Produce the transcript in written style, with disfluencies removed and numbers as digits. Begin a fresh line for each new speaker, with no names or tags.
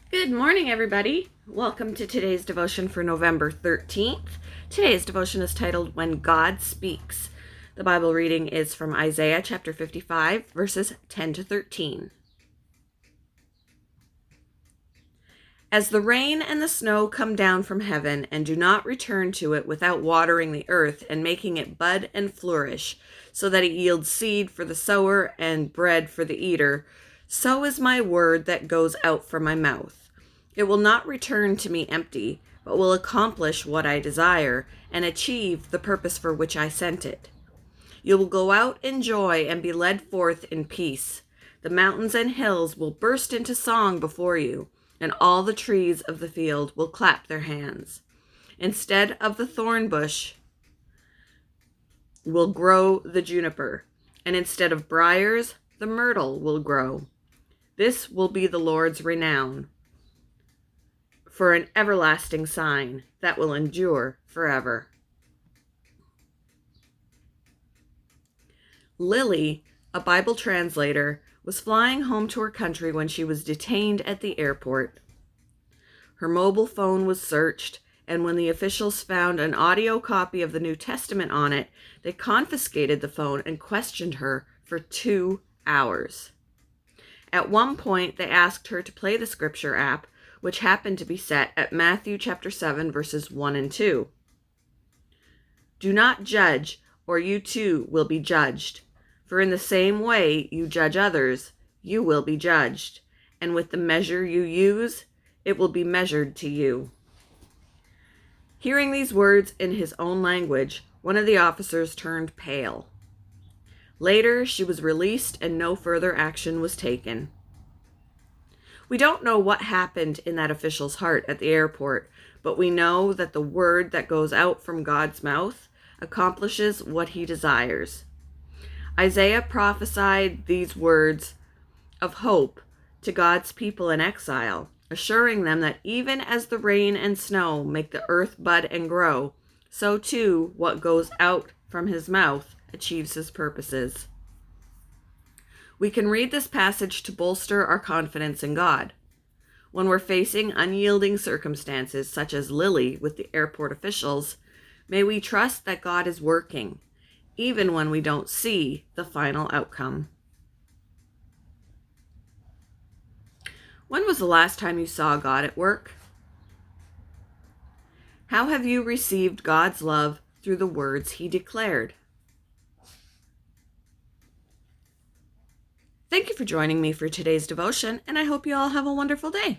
Good morning, everybody. Welcome to today's devotion for November 13th. Today's devotion is titled When God Speaks. The Bible reading is from Isaiah chapter 55, verses 10 to 13. As the rain and the snow come down from heaven and do not return to it without watering the earth and making it bud and flourish, so that it yields seed for the sower and bread for the eater, so is my word that goes out from my mouth. It will not return to me empty, but will accomplish what I desire and achieve the purpose for which I sent it. You will go out in joy and be led forth in peace. The mountains and hills will burst into song before you, and all the trees of the field will clap their hands. Instead of the thorn bush will grow the juniper, and instead of briars, the myrtle will grow. This will be the Lord's renown, for an everlasting sign that will endure forever. Lily, a Bible translator, was flying home to her country when she was detained at the airport. Her mobile phone was searched, and when the officials found an audio copy of the New Testament on it, they confiscated the phone and questioned her for 2 hours. At one point, they asked her to play the scripture app, which happened to be set at Matthew chapter 7, verses 1 and 2. Do not judge, or you too will be judged. For in the same way you judge others, you will be judged. And with the measure you use, it will be measured to you. Hearing these words in his own language, one of the officers turned pale. Later, she was released and no further action was taken. We don't know what happened in that official's heart at the airport, but we know that the word that goes out from God's mouth accomplishes what he desires. Isaiah prophesied these words of hope to God's people in exile, assuring them that even as the rain and snow make the earth bud and grow, so too what goes out from his mouth achieves his purposes. We can read this passage to bolster our confidence in God. When we're facing unyielding circumstances, such as Lily with the airport officials, may we trust that God is working, even when we don't see the final outcome. When was the last time you saw God at work? How have you received God's love through the words he declared? Thank you for joining me for today's devotion, and I hope you all have a wonderful day.